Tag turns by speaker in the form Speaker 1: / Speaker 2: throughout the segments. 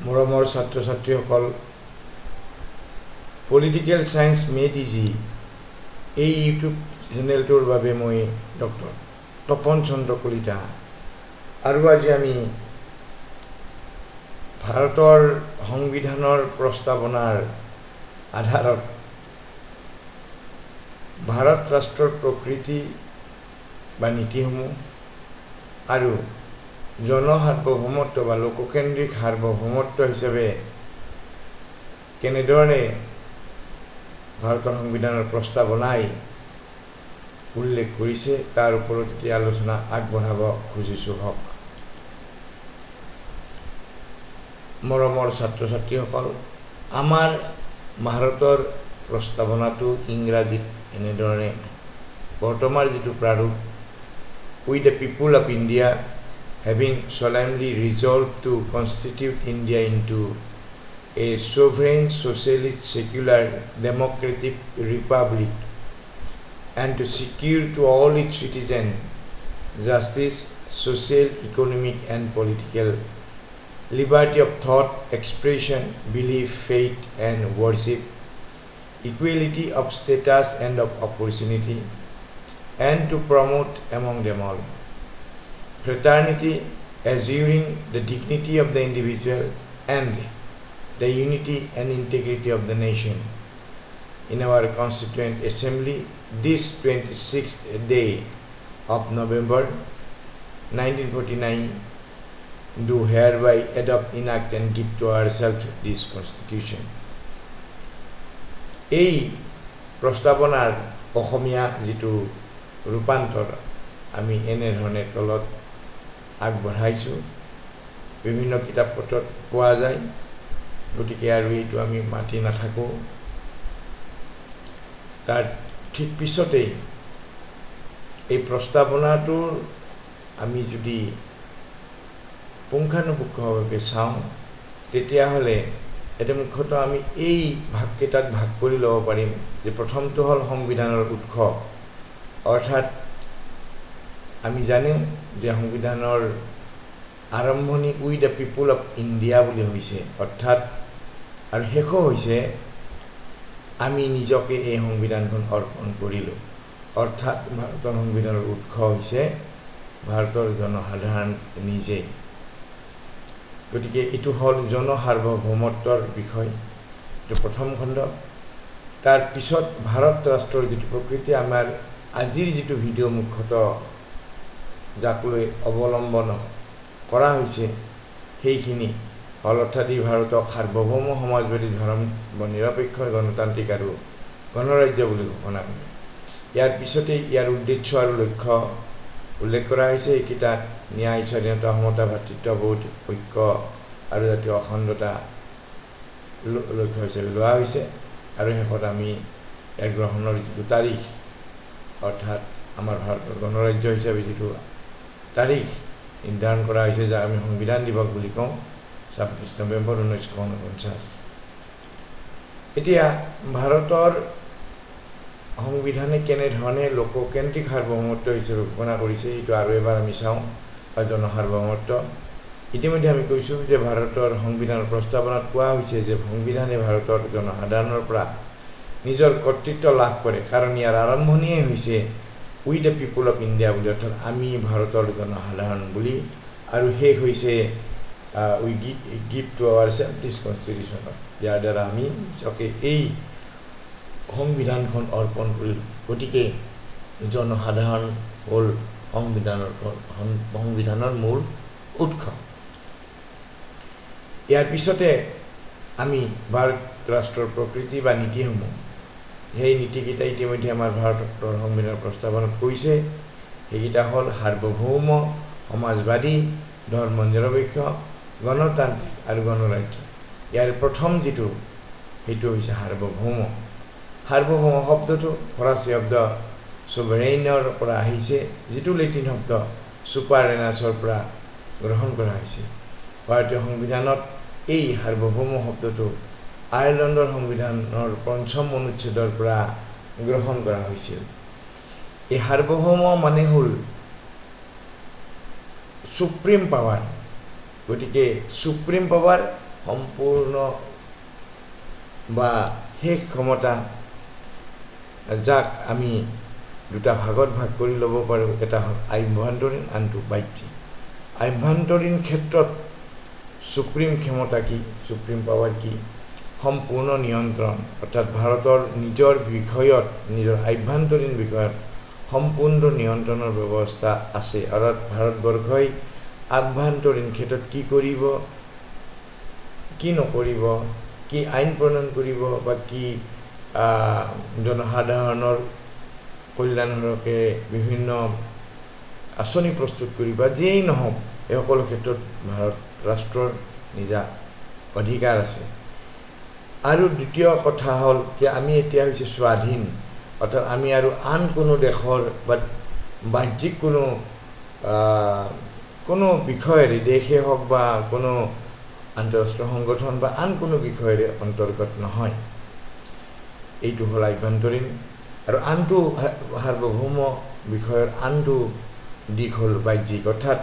Speaker 1: মৰমৰ ছাত্ৰ ছাত্ৰীসকল, পলিটিকেল সায়েন্স মেড ইজি এই ইউটিউব চেনেলটোৰ বাবে মই ডক্টৰ তপন চন্দ্ৰ কলিতা আৰু আজি আমি ভাৰতৰ সংবিধানৰ প্ৰস্তাৱনাৰ আধাৰত ভাৰত ৰাষ্ট্ৰৰ প্ৰকৃতি বা নীতিসমূহ আৰু জনসাৰ্বভৌমত্ব বা লোককেন্দ্ৰিক সাৰ্বভৌমত্ব হিচাপে কেনেধৰণে ভাৰতৰ সংবিধানৰ প্ৰস্তাৱনাই উল্লেখ কৰিছে তাৰ ওপৰত এতিয়া আলোচনা আগবঢ়াব খুজিছোঁ। হওক মৰমৰ ছাত্ৰ ছাত্ৰীসকল, আমাৰ ভাৰতৰ প্ৰস্তাৱনাটো ইংৰাজীত এনেধৰণে বৰ্তমান যিটো প্ৰাৰূপ, we the people of India having solemnly resolved to constitute India into a sovereign, socialist, secular, democratic republic and to secure to all its citizens justice, social, economic and political liberty of thought, expression, belief, faith and worship, equality of status and of opportunity, and to promote among them all fraternity, assuring the dignity of the individual and the unity and integrity of the nation. In our Constituent Assembly, this 26th day of November 1949, do hereby adopt, enact and give to ourselves this Constitution. এই প্ৰস্তাৱনাৰ অসমীয়া যিটো ৰূপান্তৰ আমি এনেধৰণে তলত আগবঢ়াইছোঁ, বিভিন্ন কিতাপ পত্ৰত পোৱা যায়, গতিকে আৰু এইটো আমি মাতি নাথাকোঁ। তাৰ ঠিক পিছতেই এই প্ৰস্তাৱনাটোৰ আমি যদি পুংখানুপুংখভাৱে চাওঁ তেতিয়াহ'লে এটা মুখ্যতঃ আমি এই ভাগকেইটাত ভাগ কৰি ল'ব পাৰিম যে প্ৰথমটো হ'ল সংবিধানৰ উৎস, অৰ্থাৎ আমি জানো যে সংবিধানৰ আৰম্ভণি উই দ্য পিপুল অফ ইণ্ডিয়া বুলি হৈছে, অৰ্থাৎ আৰু শেষো হৈছে আমি নিজকে এই সংবিধানখন অৰ্পণ কৰিলোঁ, অৰ্থাৎ ভাৰতৰ সংবিধানৰ উৎস হৈছে ভাৰতৰ জনসাধাৰণ নিজেই। গতিকে এইটো হ'ল জনসাৰ্বভৌমত্বৰ বিষয়, এইটো প্ৰথম খণ্ড। তাৰ পিছত ভাৰত ৰাষ্ট্ৰৰ যিটো প্ৰকৃতি, আমাৰ আজিৰ যিটো ভিডিঅ' মুখ্যতঃ যাক লৈ অৱলম্বন কৰা হৈছে সেইখিনি হ'ল অৰ্থাৎ এই ভাৰতক সাৰ্বভৌম সমাজবাদী ধৰ্ম নিৰপেক্ষ গণতান্ত্ৰিক আৰু গণৰাজ্য বুলি ঘোষণা কৰে। ইয়াৰ পিছতেই ইয়াৰ উদ্দেশ্য আৰু লক্ষ্য উল্লেখ কৰা হৈছে। এইকেইটাত ন্যায়, স্বাধীনতা, সমতা, ভাতৃত্ববোধ, ঐক্য আৰু জাতীয় অখণ্ডতা লক্ষ্য হিচাপে লোৱা হৈছে। আৰু শেষত আমি ইয়াৰ গ্ৰহণৰ যিটো তাৰিখ, অৰ্থাৎ আমাৰ ভাৰতৰ গণৰাজ্য হিচাপে যিটো তাৰিখ নিৰ্ধাৰণ কৰা হৈছে, যাক আমি সংবিধান দিৱস বুলি কওঁ, 26 নৱেম্বৰ 1949। এতিয়া ভাৰতৰ সংবিধানে কেনেধৰণে লোককেন্দ্ৰিক সাৰ্বভৌমত্ব হিচাপে ঘোষণা কৰিছে এইটো আৰু এবাৰ আমি চাওঁ। বা জনসাৰ্বভৌমত্ব, ইতিমধ্যে আমি কৈছোঁ যে ভাৰতৰ সংবিধানৰ প্ৰস্তাৱনাত কোৱা হৈছে যে সংবিধানে ভাৰতৰ জনসাধাৰণৰ পৰা নিজৰ কৰ্তৃত্ব লাভ কৰে, কাৰণ ইয়াৰ আৰম্ভণিয়েই হৈছে উই দ্য পিপুল অফ ইণ্ডিয়া বুলি, অৰ্থাৎ আমি ভাৰতৰ জনসাধাৰণ বুলি, আৰু শেষ হৈছে উই গিভ টু আৱাৰছেল্ফ দিছ কনষ্টিটিউশ্যন, ইয়াৰ দ্বাৰা আমি নিজকে এই সংবিধানখন অৰ্পণ কৰিলোঁ। গতিকে জনসাধাৰণ হ'ল সংবিধানৰ মূল উৎস। ইয়াৰ পিছতে আমি ভাৰত ৰাষ্ট্ৰৰ প্ৰকৃতি বা নীতিসমূহ, সেই নীতিকেইটা ইতিমধ্যে আমাৰ ভাৰতৰ সংবিধানৰ প্ৰস্তাৱনাত কৈছে। সেইকেইটা হ'ল সাৰ্বভৌম, সমাজবাদী, ধৰ্ম নিৰপেক্ষ, গণতান্ত্ৰিক আৰু গণৰাজ্য। ইয়াৰ প্ৰথম যিটো সেইটো হৈছে সাৰ্বভৌম। সাৰ্বভৌম শব্দটো ফৰাচী শব্দ ছুভেৰেইনৰ পৰা আহিছে, যিটো লেটিন শব্দ ছুপাৰেনাছৰ পৰা গ্ৰহণ কৰা হৈছে। ভাৰতীয় সংবিধানত এই সাৰ্বভৌম শব্দটো আয়াৰলেণ্ডৰ সংবিধানৰ ৫ম অনুচ্ছেদৰ পৰা গ্ৰহণ কৰা হৈছিল। এই সাৰ্বভৌম মানে হ'ল সুপ্ৰিম পাৱাৰ, গতিকে সুপ্ৰিম পাৱাৰ সম্পূৰ্ণ বা শেষ ক্ষমতা যাক আমি দুটা ভাগত ভাগ কৰি ল'ব পাৰোঁ এটা হ'ল আভ্যন্তৰীণ আনটো বাহ্যিক আভ্যন্তৰীণ ক্ষেত্ৰত সুপ্ৰিম ক্ষমতা কি সুপ্ৰিম পাৱাৰ কি সম্পূৰ্ণ নিয়ন্ত্ৰণ অৰ্থাৎ ভাৰতৰ নিজৰ বিষয়ত নিজৰ আভ্যন্তৰীণ বিষয়ত সম্পূৰ্ণ নিয়ন্ত্ৰণৰ ব্যৱস্থা আছে অৰ্থাৎ ভাৰতবৰ্ষই আভ্যন্তৰীণ ক্ষেত্ৰত কি কৰিব কি নকৰিব কি আইন প্ৰণয়ন কৰিব বা কি জনসাধাৰণৰ কল্যাণকে বিভিন্ন আঁচনি প্ৰস্তুত কৰিব বা যিয়েই নহওক এই সকলো ক্ষেত্ৰত ভাৰত ৰাষ্ট্ৰৰ নিজা অধিকাৰ আছে আৰু দ্বিতীয় কথা হ'ল যে আমি এতিয়া হৈছে স্বাধীন অৰ্থাৎ আমি আৰু আন কোনো দেশৰ বা বাহ্যিক কোনো বিষয়েৰে দেশে হওক বা কোনো আন্তঃৰাষ্ট্ৰীয় সংগঠন বা আন কোনো বিষয়েৰে অন্তৰ্গত নহয় এইটো হ'ল আভ্যন্তৰীণ আৰু আনটো সাৰ্বভৌম বিষয়ৰ আনটো দিশ হ'ল বাহ্যিক অৰ্থাৎ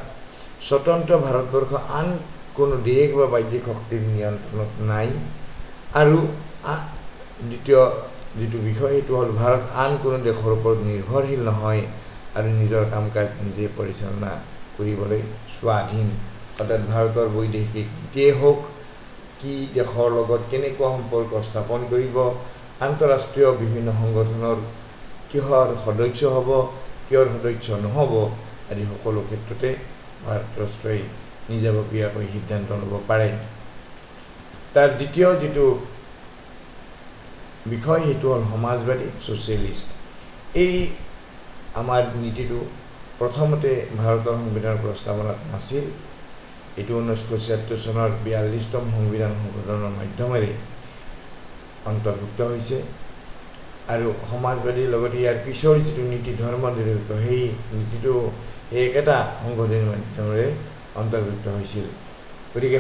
Speaker 1: স্বতন্ত্ৰ ভাৰতবৰ্ষ আন কোনো দেশ বা বাহ্যিক শক্তিৰ নিয়ন্ত্ৰণত নাই আৰু দ্বিতীয় যিটো বিষয় সেইটো হ'ল ভাৰত আন কোনো দেশৰ ওপৰত নিৰ্ভৰশীল নহয় আৰু নিজৰ কাম কাজ নিজে পৰিচালনা কৰিবলৈ স্বাধীন অৰ্থাৎ ভাৰতৰ বৈদেশিক নীতিয়ে হওক কি দেশৰ লগত কেনেকুৱা সম্পৰ্ক স্থাপন কৰিব আন্তঃৰাষ্ট্ৰীয় বিভিন্ন সংগঠনৰ কিহৰ সদস্য হ'ব কিহৰ সদস্য নহ'ব আদি সকলো ক্ষেত্ৰতে ভাৰতবৰ্ষই নিজাববীয়াকৈ সিদ্ধান্ত ল'ব পাৰে তাৰ দ্বিতীয় যিটো বিষয় সেইটো হ'ল সমাজবাদী ছ'চিয়েলিষ্ট এই আমাৰ নীতিটো প্ৰথমতে ভাৰতৰ সংবিধানৰ প্ৰস্তাৱনাত নাছিল এইটো 1976 চনৰ 42তম সংবিধান সংশোধনৰ মাধ্যমেৰে অন্তৰ্ভুক্ত হৈছে আৰু সমাজবাদীৰ লগতে ইয়াৰ পিছৰ যিটো নীতি ধৰ্ম নিৰপেক্ষ সেই নীতিটো একেটা সংশোধনীৰ মাধ্যমেৰে অন্তৰ্ভুক্ত হৈছিল গতিকে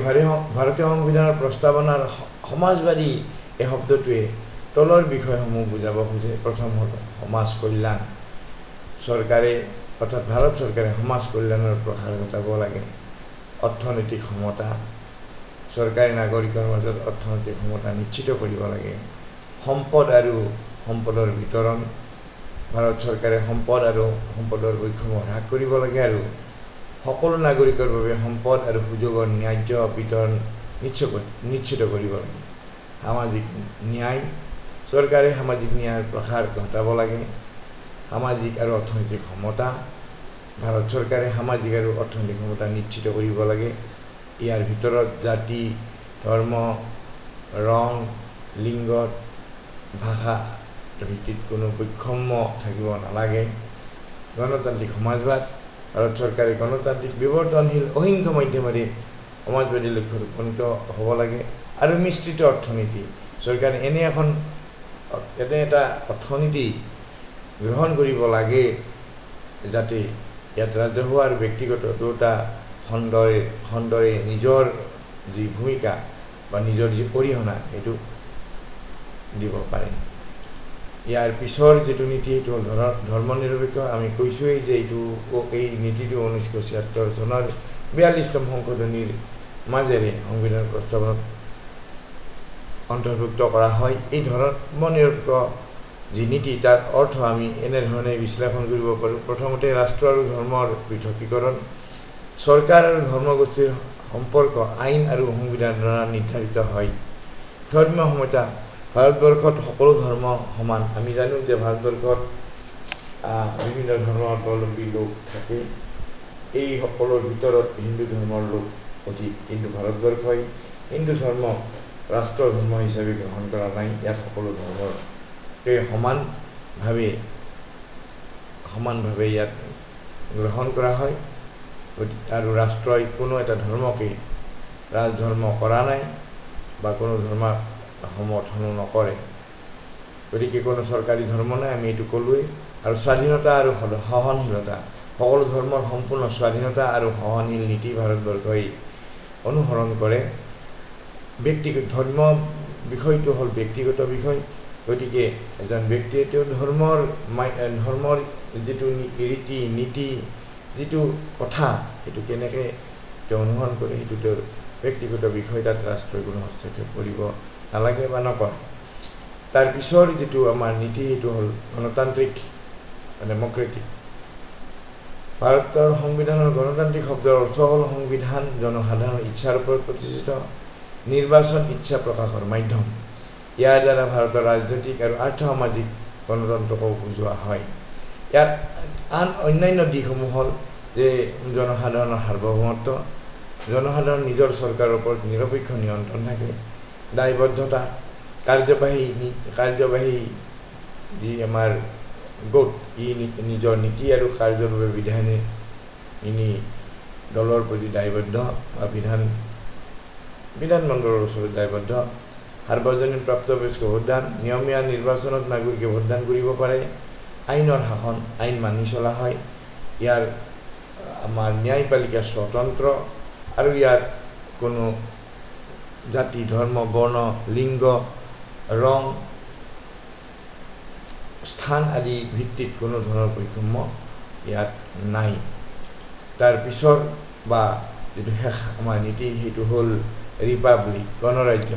Speaker 1: ভাৰতীয় সংবিধানৰ প্ৰস্তাৱনাৰ সমাজবাদী এই শব্দটোৱে তলৰ বিষয়সমূহ বুজাব খোজে প্ৰথম হ'ল সমাজ কল্যাণ চৰকাৰে অৰ্থাৎ ভাৰত চৰকাৰে সমাজ কল্যাণৰ প্ৰসাৰ ঘটাব লাগে অৰ্থনৈতিক সমতা চৰকাৰী নাগৰিকৰ মাজত অৰ্থনৈতিক সমতা নিশ্চিত কৰিব লাগে সম্পদ আৰু সম্পদৰ বিতৰণ ভাৰত চৰকাৰে সম্পদ আৰু সম্পদৰ বৈষম্য হ্ৰাস কৰিব লাগে আৰু সকলো নাগৰিকৰ বাবে সম্পদ আৰু সুযোগৰ ন্যায্য বিতৰণ নিশ্চিত কৰিব লাগে সামাজিক ন্যায় চৰকাৰে সামাজিক ন্যায়ৰ প্ৰসাৰ ঘটাব লাগে সামাজিক আৰু অৰ্থনৈতিক সমতা ভাৰত চৰকাৰে সামাজিক আৰু অৰ্থনৈতিক সমতা নিশ্চিত কৰিব লাগে ইয়াৰ ভিতৰত জাতি ধৰ্ম ৰং লিংগ ভাষা ভিত্তিত কোনো বৈষম্য থাকিব নালাগে গণতান্ত্ৰিক সমাজবাদ ভাৰত চৰকাৰে গণতান্ত্ৰিক বিৱৰ্তনশীল অহিংস মাধ্যমেৰে সমাজবাদী লক্ষ্যত উপনীত হ'ব লাগে আৰু মিশ্ৰিত অৰ্থনীতি চৰকাৰে এনে এটা অৰ্থনীতি গ্ৰহণ কৰিব লাগে যাতে ইয়াত ৰাজহুৱা আৰু ব্যক্তিগত দুটা খণ্ডৰে নিজৰ যি ভূমিকা বা নিজৰ যি অৰিহণা সেইটো দিব পাৰে ইয়াৰ পিছৰ যিটো নীতি সেইটো হ'ল ধৰ্ম নিৰপেক্ষ আমি কৈছোঁৱেই যে এই নীতিটো 1976 চনৰ 42তম সংশোধনীৰ মাজেৰে সংবিধান প্ৰস্তাৱনাত অন্তৰ্ভুক্ত কৰা হয় এই ধৰ্ম নিৰপেক্ষ যি নীতি তাৰ অৰ্থ আমি এনেধৰণে বিশ্লেষণ কৰিব পাৰোঁ প্ৰথমতে ৰাষ্ট্ৰ আৰু ধৰ্মৰ পৃথকীকৰণ চৰকাৰ আৰু ধৰ্মগোষ্ঠীৰ সম্পৰ্ক আইন আৰু সংবিধান দ্বাৰা নিৰ্ধাৰিত হয় ধৰ্মীয় সমতা ভাৰতবৰ্ষত সকলো ধৰ্ম সমান আমি জানো যে ভাৰতবৰ্ষত বিভিন্ন ধৰ্মাৱলম্বী লোক থাকে এই সকলোৰ ভিতৰত হিন্দু ধৰ্মৰ লোক অধিক কিন্তু ভাৰতবৰ্ষই হিন্দু ধৰ্ম ৰাষ্ট্ৰৰ ধৰ্ম হিচাপে গ্ৰহণ কৰা নাই ইয়াত সকলো ধৰ্মকে সমানভাৱে ইয়াত গ্ৰহণ কৰা হয় আৰু ৰাষ্ট্ৰই কোনো এটা ধৰ্মকে ৰাজধৰ্ম কৰা নাই বা কোনো ধৰ্মক সমৰ্থনো নকৰে গতিকে কোনো চৰকাৰী ধৰ্ম নাই আমি এইটো ক'লোৱেই আৰু স্বাধীনতা আৰু সহনশীলতা সকলো ধৰ্মৰ সম্পূৰ্ণ স্বাধীনতা আৰু সহনশীল নীতি ভাৰতবৰ্ষই অনুসৰণ কৰে ব্যক্তিগত ধৰ্ম বিষয়টো হ'ল ব্যক্তিগত বিষয় গতিকে এজন ব্যক্তিয়ে তেওঁ ধৰ্মৰ যিটো ৰীতি নীতি যিটো কথা সেইটো কেনেকৈ অনুসৰণ কৰে সেইটো তেওঁৰ ব্যক্তিগত বিষয়, তাত ৰাষ্ট্ৰই কোনো হস্তক্ষেপ কৰিব নালাগে বা নকৰে। তাৰ পিছৰ যিটো আমাৰ নীতি সেইটো হ'ল গণতান্ত্ৰিক ডেমক্ৰেটিক। ভাৰতৰ সংবিধানৰ গণতান্ত্ৰিক শব্দৰ অৰ্থ হ'ল সংবিধান জনসাধাৰণৰ ইচ্ছাৰ ওপৰত প্ৰতিষ্ঠিত, নিৰ্বাচন ইচ্ছা প্ৰকাশৰ মাধ্যম। ইয়াৰ দ্বাৰা ভাৰতৰ ৰাজনৈতিক আৰু আৰ্থ-সামাজিক গণতন্ত্ৰকো বুজোৱা হয়। ইয়াৰ আন অন্যান্য দিশসমূহ হ'ল যে জনসাধাৰণৰ সাৰ্বভৌমত্ব, জনসাধাৰণ নিজৰ চৰকাৰৰ ওপৰত নিৰপেক্ষ নিয়ন্ত্ৰণ থাকে, দায়বদ্ধতা, কাৰ্যবাহী যি আমাৰ গোট ই নিজৰ নীতি আৰু কাৰ্যৰ বাবে বিধায়িনী দলৰ প্ৰতি দায়বদ্ধ বা বিধানমণ্ডলৰ ওচৰত দায়বদ্ধ, সাৰ্বজনীন প্ৰাপ্তবয়স্ক ভোটদান, নিয়মীয়া নিৰ্বাচনত নাগৰিকে ভোটদান কৰিব পাৰে, আইনৰ শাসন, আইন মানি চলা হয়, ইয়াৰ আমাৰ ন্যায়পালিকা স্বতন্ত্ৰ আৰু ইয়াৰ কোনো জাতি, ধৰ্ম, বৰ্ণ, লিংগ, ৰং, স্থান আদি ভিত্তিত কোনো ধৰণৰ বৈষম্য ইয়াত নাই। তাৰ পিছৰ বা যিটো শেষ আমাৰ নীতি সেইটো হ'ল ৰিপাব্লিক, গণৰাজ্য।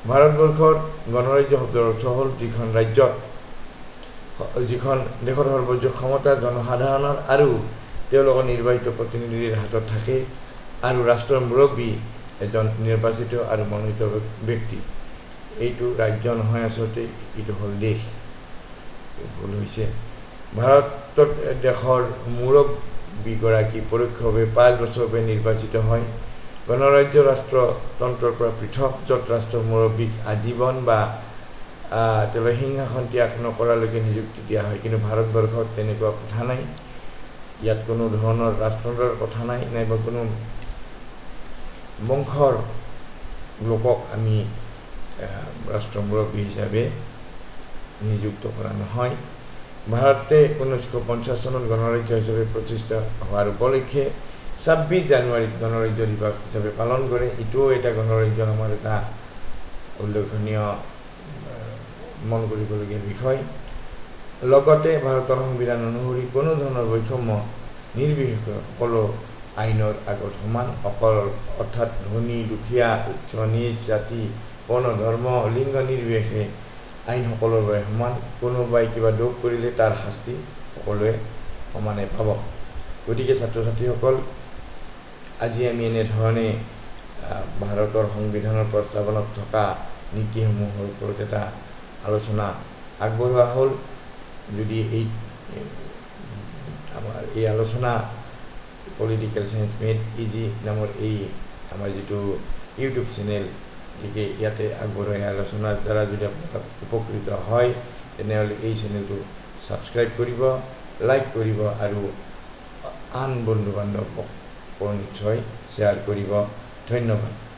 Speaker 1: ভাৰতবৰ্ষৰ গণৰাজ্য শব্দৰ অৰ্থ হ'ল যিখন দেশৰ সৰ্বোচ্চ ক্ষমতা জনসাধাৰণৰ আৰু তেওঁলোকৰ নিৰ্বাচিত প্ৰতিনিধিৰ হাতত থাকে আৰু ৰাষ্ট্ৰৰ মুৰব্বী এজন নিৰ্বাচিত আৰু মনোনীত ব্যক্তি। এইটো ৰাজ্য নহয়, আচলতে এইটো হ'ল দেশ। ভুল হৈছে। ভাৰতত দেশৰ মুৰব্বীগৰাকী পৰোক্ষভাৱে ৫ বছৰৰ বাবে নিৰ্বাচিত হয়। গণৰাজ্য ৰাষ্ট্ৰতন্ত্ৰৰ পৰা পৃথক, য'ত ৰাষ্ট্ৰৰ মুৰব্বীক আজীৱন বা তেওঁলোকে সিংহাসন ত্যাগ নকৰালৈকে নিযুক্তি দিয়া হয়। কিন্তু ভাৰতবৰ্ষত তেনেকুৱা কথা নাই। ইয়াত কোনো ধৰণৰ ৰাজতন্ত্ৰৰ কথা নাই, নাইবা কোনো বংশৰ লোকক আমি ৰাষ্ট্ৰৰ মুৰব্বী হিচাপে নিযুক্ত কৰা নহয়। ভাৰতে 1950 চনত গণৰাজ্য হিচাপে প্ৰতিষ্ঠা হোৱাৰ উপলক্ষে 26 জানুৱাৰীত গণৰাজ্য দিৱস হিচাপে পালন কৰে। এইটোও এটা গণৰাজ্য নামৰ এটা উল্লেখনীয় মন কৰিবলগীয়া বিষয়। লগতে ভাৰতৰ সংবিধান অনুসৰি কোনো ধৰণৰ বৈষম্য নিৰ্বিশেষে সকলো আইনৰ আগত সমান, অৰ্থাৎ ধনী, দুখীয়া, উচ্চ নীচ, জাতি, বৰ্ণ, ধৰ্ম, লিংগ নিৰ্বিশেষে আইন সকলোৰে বাবে সমান। কোনোবাই কিবা দোষ কৰিলে তাৰ শাস্তি সকলোৱে সমানে পাব। গতিকে ছাত্ৰ ছাত্ৰীসকল, আজি আমি এনেধৰণে ভাৰতৰ সংবিধানৰ প্ৰস্তাৱনাত থকা নীতিসমূহৰ ওপৰত এটা আলোচনা আগবঢ়োৱা হ'ল। যদি আমাৰ এই আলোচনা পলিটিকেল চায়েন্স মেড ইজি নামৰ এই আমাৰ যিটো ইউটিউব চেনেল, গতিকে ইয়াতে আগবঢ়োৱা আলোচনাৰ দ্বাৰা যদি আপোনালোক উপকৃত হয় তেনেহ'লে এই চেনেলটো ছাবস্ক্ৰাইব কৰিব, লাইক কৰিব আৰু আন বন্ধু বান্ধৱক নিশ্চয় শ্বেয়াৰ কৰিব। ধন্যবাদ।